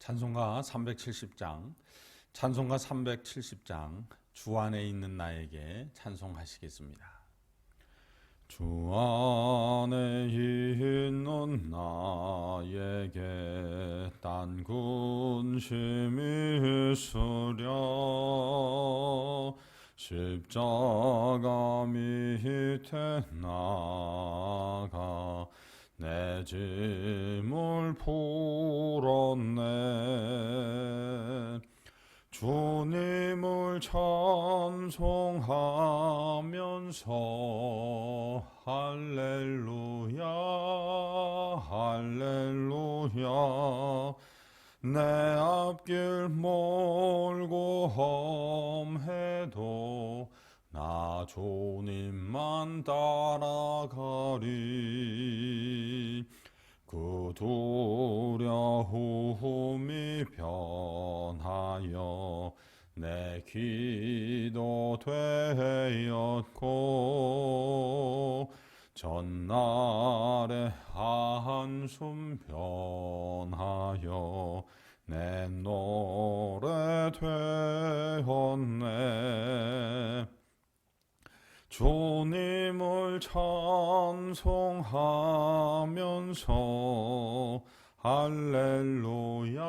찬송가 370장, 찬송가 370장, 주 안에 있는 나에게 찬송하시겠습니다. 주 안에 있는 나에게 딴 근심이 있으랴 십자가 밑에 나가 내 짐을 풀었네. 주님을 찬송하면서 할렐루야 할렐루야 내 앞길 멀고 험해도 나 주님만 따라가리. 그 두려움이 변하여 내 기도 되었고 전날의 한숨 변하여 내 노래 되었네. 주님을 찬송하면서 할렐루야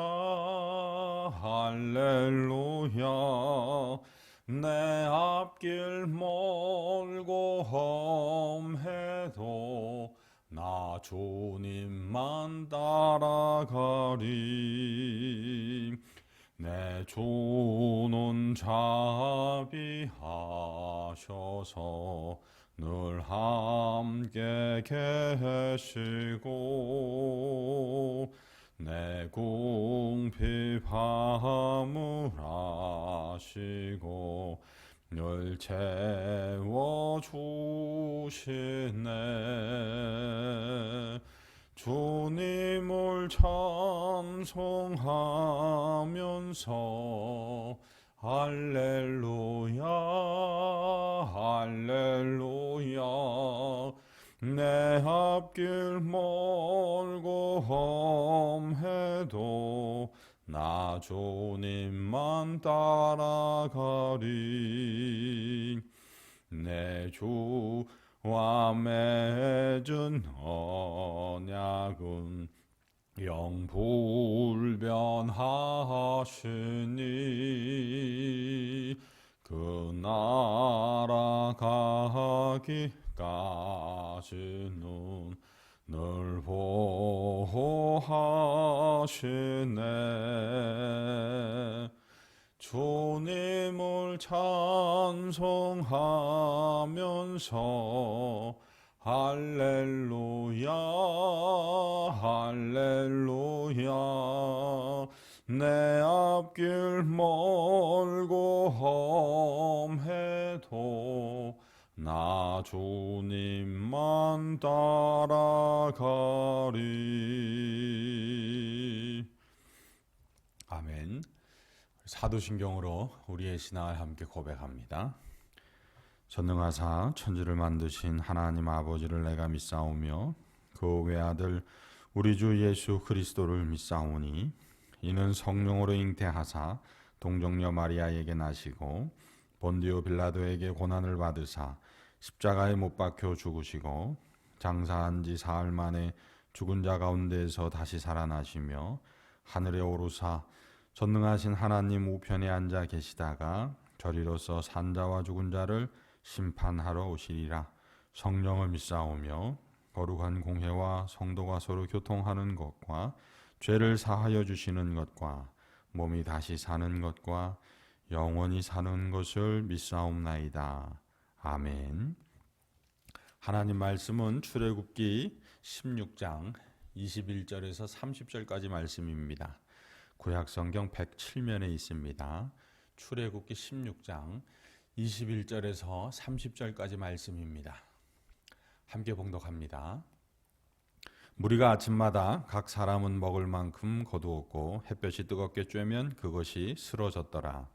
할렐루야 내 앞길 멀고 험해도 나 주님만 따라가리. 내 주는 자비하셔서 늘 함께 계시고 내 궁핍함을 아시고 늘 채워주시네. 주님을 찬송하면서 할렐루야 할렐루야 내 앞길 멀고 험해도 나 주님만 따라가리. 내 주와 맺은 언약은 영불변하시니 그 나라 가기까지는 늘 보호하시네. 주님을 찬송하면서 할렐루야 할렐루야 내 앞길 멀고 험해도 나 주님만 따라가리. 아멘. 사도신경으로 우리의 신앙을 함께 고백합니다. 전능하사 천지를 만드신 하나님 아버지를 내가 믿사오며 그 외아들 우리 주 예수 그리스도를 믿사오니 이는 성령으로 잉태하사 동정녀 마리아에게 나시고 본디오 빌라도에게 고난을 받으사 십자가에 못 박혀 죽으시고 장사한 지 사흘 만에 죽은 자 가운데에서 다시 살아나시며 하늘에 오르사 전능하신 하나님 우편에 앉아 계시다가 저리로서 산자와 죽은 자를 심판하러 오시리라. 성령을 믿사오며 거룩한 공회와 성도가 서로 교통하는 것과 죄를 사하여 주시는 것과 몸이 다시 사는 것과 영원히 사는 것을 믿사옵나이다. 아멘. 하나님 말씀은 출애굽기 16장 21절에서 30절까지 말씀입니다. 구약성경 107면에 있습니다. 출애굽기 16장 21절에서 30절까지 말씀입니다. 함께 봉독합니다. 무리가 아침마다 각 사람은 먹을 만큼 거두었고 햇볕이 뜨겁게 쬐면 그것이 쓰러졌더라.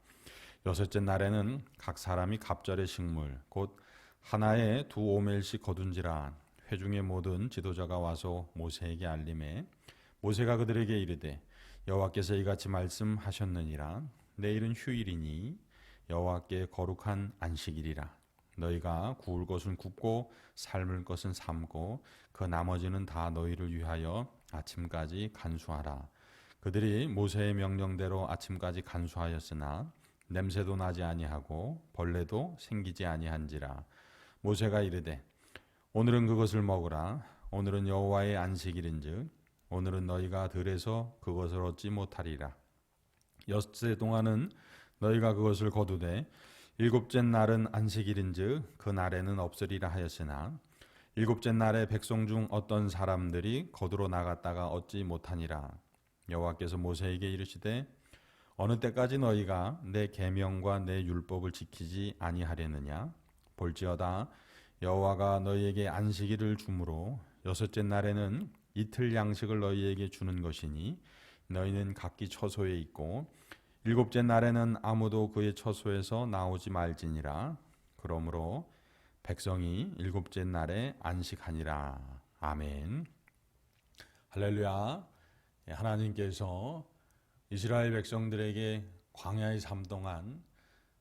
여섯째 날에는 각 사람이 갑절의 식물 곧 하나에 2오멜씩 거둔지라. 회중의 모든 지도자가 와서 모세에게 알림해 모세가 그들에게 이르되 여호와께서 이같이 말씀하셨느니라. 내일은 휴일이니 여호와께 거룩한 안식일이라. 너희가 구울 것은 굽고 삶을 것은 삶고 그 나머지는 다 너희를 위하여 아침까지 간수하라. 그들이 모세의 명령대로 아침까지 간수하였으나 냄새도 나지 아니하고 벌레도 생기지 아니한지라. 모세가 이르되 오늘은 그것을 먹으라. 오늘은 여호와의 안식일인즉 오늘은 너희가 들에서 그것을 얻지 못하리라. 엿새 동안은 너희가 그것을 거두되 일곱째 날은 안식일인즉 그 날에는 없으리라 하였으나 일곱째 날에 백성 중 어떤 사람들이 거두러 나갔다가 얻지 못하니라. 여호와께서 모세에게 이르시되 어느 때까지 너희가 내 계명과 내 율법을 지키지 아니하려느냐. 볼지어다 여호와가 너희에게 안식일을 주므로 여섯째 날에는 이틀 양식을 너희에게 주는 것이니 너희는 각기 처소에 있고 일곱째 날에는 아무도 그의 처소에서 나오지 말지니라. 그러므로 백성이 일곱째 날에 안식하니라. 아멘. 할렐루야. 하나님께서 이스라엘 백성들에게 광야의 삶 동안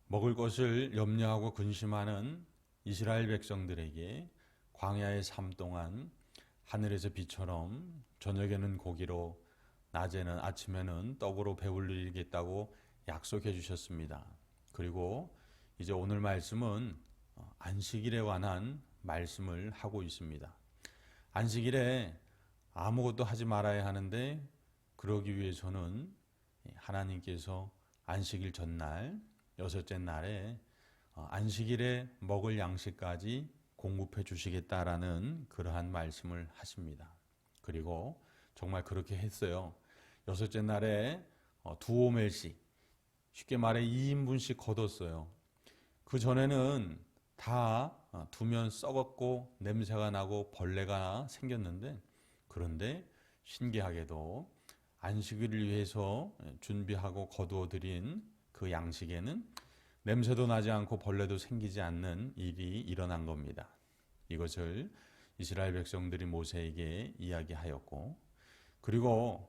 먹을 것을 염려하고 근심하는 이스라엘 백성들에게 광야의 삶 동안 하늘에서 비처럼 저녁에는 고기로 낮에는 아침에는 떡으로 배불리겠다고 약속해 주셨습니다. 그리고 이제 오늘 말씀은 안식일에 관한 말씀을 하고 있습니다. 안식일에 아무것도 하지 말아야 하는데 그러기 위해서는 하나님께서 안식일 전날 여섯째 날에 안식일에 먹을 양식까지 공급해 주시겠다라는 그러한 말씀을 하십니다. 그리고 정말 그렇게 했어요. 여섯째 날에 두 오멜씩, 쉽게 말해 2인분씩 거뒀어요. 그 전에는 다 두면 썩었고 냄새가 나고 벌레가 생겼는데, 그런데 신기하게도 안식일을 위해서 준비하고 거두어 드린 그 양식에는 냄새도 나지 않고 벌레도 생기지 않는 일이 일어난 겁니다. 이것을 이스라엘 백성들이 모세에게 이야기하였고, 그리고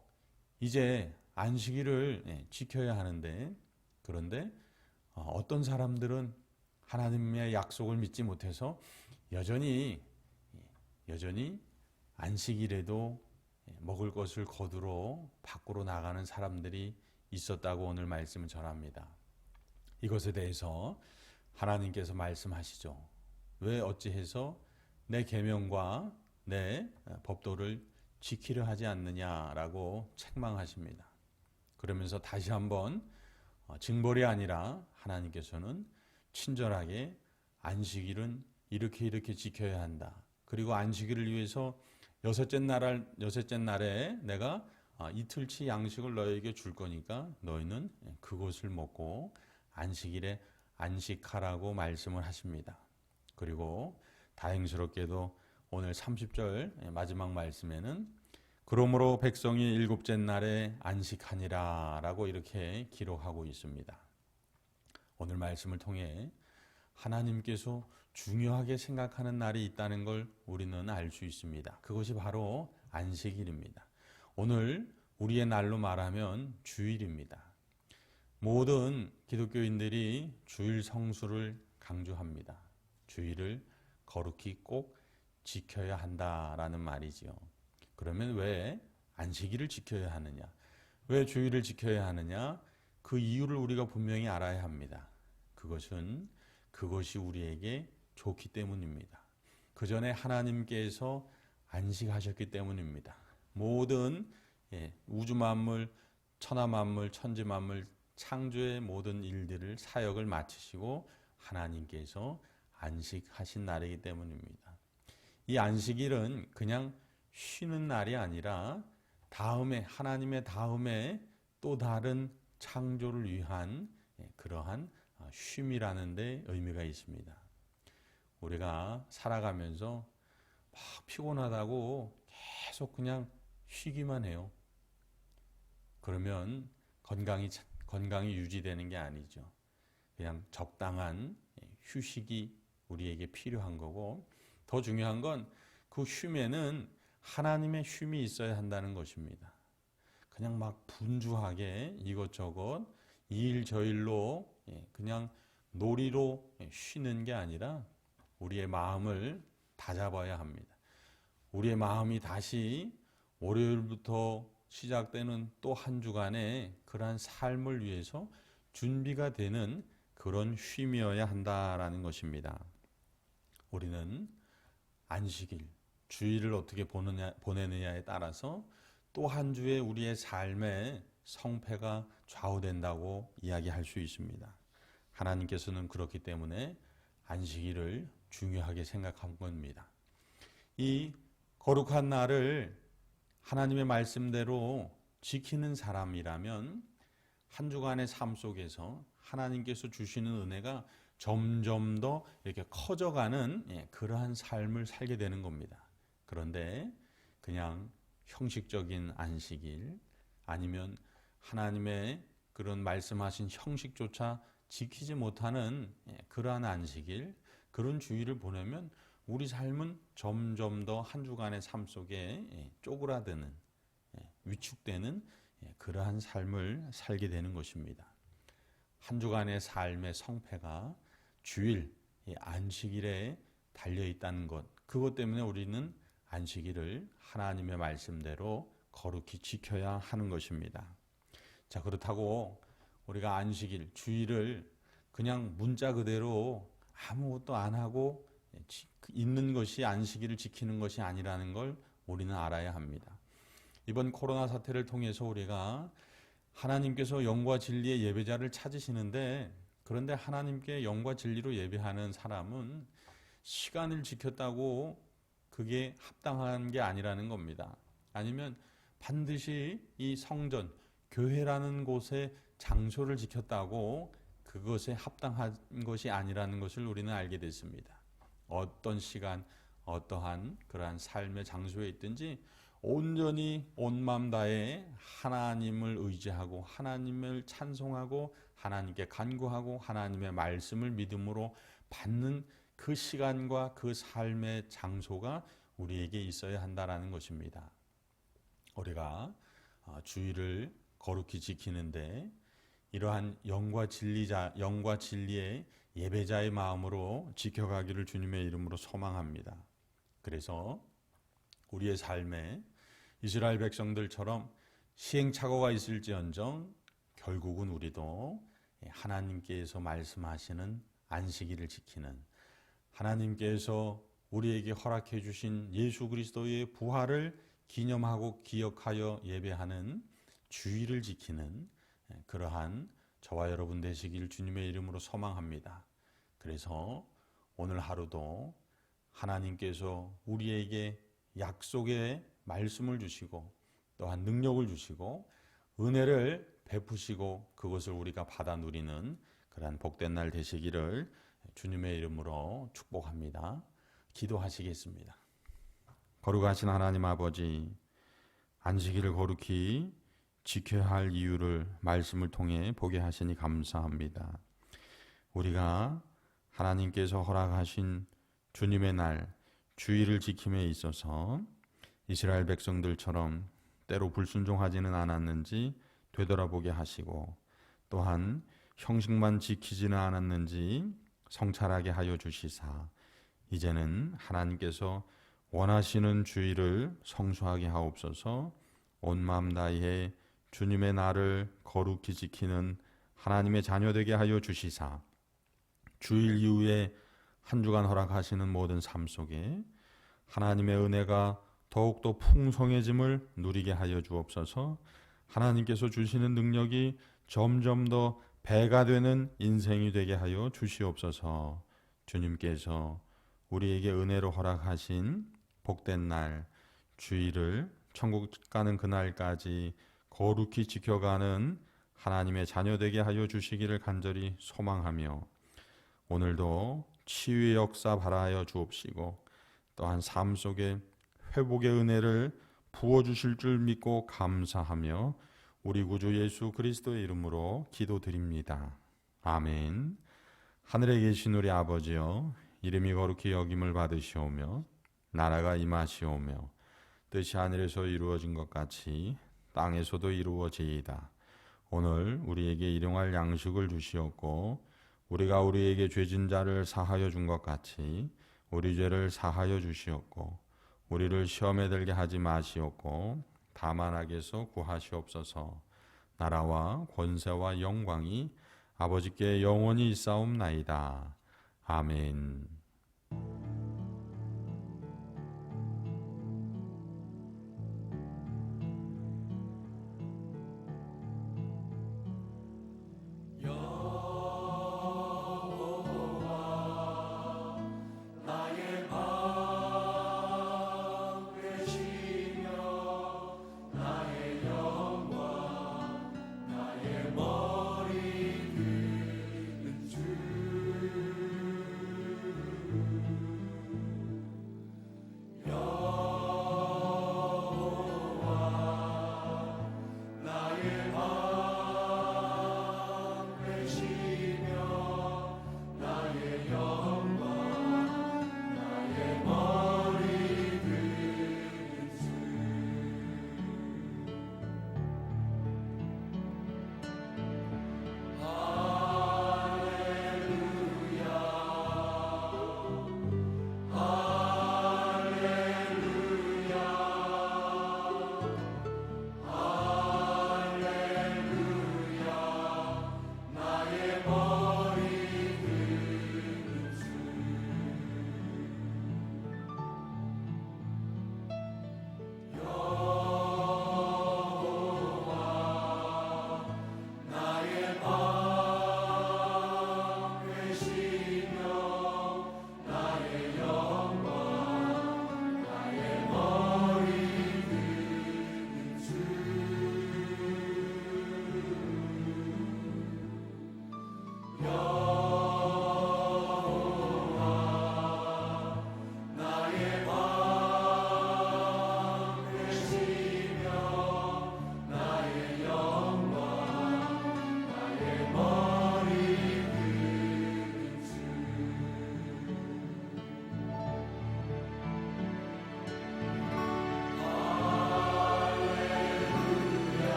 이제 안식일을 지켜야 하는데, 그런데 어떤 사람들은 하나님의 약속을 믿지 못해서 여전히 안식일에도 먹을 것을 거두러 밖으로 나가는 사람들이 있었다고 오늘 말씀을 전합니다. 이것에 대해서 하나님께서 말씀하시죠. 왜 어찌해서 내 계명과 내 법도를 지키려 하지 않느냐라고 책망하십니다. 그러면서 다시 한번 징벌이 아니라 하나님께서는 친절하게 안식일은 이렇게 지켜야 한다. 그리고 안식일을 위해서 여섯째 날에 내가 이틀치 양식을 너에게 줄 거니까 너희는 그것을 먹고 안식일에 안식하라고 말씀을 하십니다. 그리고 다행스럽게도 오늘 30절 마지막 말씀에는 그러므로 백성이 일곱째 날에 안식하니라 라고 이렇게 기록하고 있습니다. 오늘 말씀을 통해 하나님께서 중요하게 생각하는 날이 있다는 걸 우리는 알 수 있습니다. 그것이 바로 안식일입니다. 오늘 우리의 날로 말하면 주일입니다. 모든 기독교인들이 주일 성수를 강조합니다. 주일을 거룩히 꼭 지켜야 한다라는 말이지요. 그러면 왜 안식일을 지켜야 하느냐? 왜 주일을 지켜야 하느냐? 그 이유를 우리가 분명히 알아야 합니다. 그것이 우리에게 좋기 때문입니다. 그 전에 하나님께서 안식하셨기 때문입니다. 모든 우주 만물, 천하 만물, 천지 만물 창조의 모든 일들을 사역을 마치시고 하나님께서 안식하신 날이기 때문입니다. 이 안식일은 그냥 쉬는 날이 아니라 하나님의 다음에 또 다른 창조를 위한 그러한 쉼이라는 데 의미가 있습니다. 우리가 살아가면서 막 피곤하다고 계속 그냥 쉬기만 해요. 그러면 건강이 유지되는 게 아니죠. 그냥 적당한 휴식이 우리에게 필요한 거고, 더 중요한 건 그 쉼에는 하나님의 쉼이 있어야 한다는 것입니다. 그냥 막 분주하게 이것저것 이 일 저 일로 그냥 놀이로 쉬는 게 아니라 우리의 마음을 다잡아야 합니다. 우리의 마음이 다시 월요일부터 시작되는 또 한 주간의 그러한 삶을 위해서 준비가 되는 그런 쉼이어야 한다라는 것입니다. 우리는 안식일, 주일을 어떻게 보내느냐에 따라서 또 한 주의 우리의 삶의 성패가 좌우된다고 이야기할 수 있습니다. 하나님께서는 그렇기 때문에 안식일을 중요하게 생각한 겁니다. 이 거룩한 날을 하나님의 말씀대로 지키는 사람이라면 한 주간의 삶 속에서 하나님께서 주시는 은혜가 점점 더 이렇게 커져가는 그러한 삶을 살게 되는 겁니다. 그런데 그냥 형식적인 안식일 아니면 하나님의 그런 말씀하신 형식조차 지키지 못하는 그러한 안식일, 그런 주일을 보내면 우리 삶은 점점 더 한 주간의 삶 속에 쪼그라드는, 위축되는 그러한 삶을 살게 되는 것입니다. 한 주간의 삶의 성패가 주일, 안식일에 달려있다는 것, 그것 때문에 우리는 안식일을 하나님의 말씀대로 거룩히 지켜야 하는 것입니다. 자, 그렇다고 우리가 안식일, 주일을 그냥 문자 그대로 아무것도 안 하고 있는 것이 안식일을 지키는 것이 아니라는 걸 우리는 알아야 합니다. 이번 코로나 사태를 통해서 우리가 하나님께서 영과 진리의 예배자를 찾으시는데, 그런데 하나님께 영과 진리로 예배하는 사람은 시간을 지켰다고 그게 합당한 게 아니라는 겁니다. 아니면 반드시 이 성전, 교회라는 곳의 장소를 지켰다고 그것에 합당한 것이 아니라는 것을 우리는 알게 됐습니다. 어떤 시간, 어떠한 그러한 삶의 장소에 있든지 온전히 온 마음 다해 하나님을 의지하고 하나님을 찬송하고 하나님께 간구하고 하나님의 말씀을 믿음으로 받는 그 시간과 그 삶의 장소가 우리에게 있어야 한다는 것입니다. 우리가 주일을 거룩히 지키는데 이러한 영과 진리의 예배자의 마음으로 지켜가기를 주님의 이름으로 소망합니다. 그래서 우리의 삶에 이스라엘 백성들처럼 시행착오가 있을지언정 결국은 우리도 하나님께서 말씀하시는 안식일을 지키는, 하나님께서 우리에게 허락해 주신 예수 그리스도의 부활을 기념하고 기억하여 예배하는 주일을 지키는 그러한 저와 여러분 되시길 주님의 이름으로 소망합니다. 그래서 오늘 하루도 하나님께서 우리에게 약속의 말씀을 주시고 또한 능력을 주시고 은혜를 베푸시고 그것을 우리가 받아 누리는 그러한 복된 날 되시기를 주님의 이름으로 축복합니다. 기도하시겠습니다. 거룩하신 하나님 아버지, 안식일을 거룩히 지켜야 할 이유를 말씀을 통해 보게 하시니 감사합니다. 우리가 하나님께서 허락하신 주님의 날, 주일을 지킴에 있어서 이스라엘 백성들처럼 때로 불순종하지는 않았는지 되돌아보게 하시고 또한 형식만 지키지는 않았는지 성찰하게 하여 주시사 이제는 하나님께서 원하시는 주일을 성수하게 하옵소서. 온 마음 다해 주님의 날을 거룩히 지키는 하나님의 자녀 되게 하여 주시사 주일 이후에 한 주간 허락하시는 모든 삶 속에 하나님의 은혜가 더욱더 풍성해짐을 누리게 하여 주옵소서. 하나님께서 주시는 능력이 점점 더 배가 되는 인생이 되게 하여 주시옵소서. 주님께서 우리에게 은혜로 허락하신 복된 날 주일을 천국 가는 그날까지 거룩히 지켜가는 하나님의 자녀 되게 하여 주시기를 간절히 소망하며 오늘도 치유의 역사 바라하여 주옵시고 또한 삶 속에 회복의 은혜를 부어주실 줄 믿고 감사하며 우리 구주 예수 그리스도의 이름으로 기도드립니다. 아멘. 하늘에 계신 우리 아버지여, 이름이 거룩히 여김을 받으시오며 나라가 임하시오며 뜻이 하늘에서 이루어진 것 같이 땅에서도 이루어지이다. 오늘 우리에게 일용할 양식을 주시었고 우리가 우리에게 죄진 자를 사하여 준 것 같이 우리 죄를 사하여 주시었고 우리를 시험에 들게 하지 마시었고 다만 악에서 구하시옵소서. 나라와 권세와 영광이 아버지께 영원히 있사옵나이다. 아멘.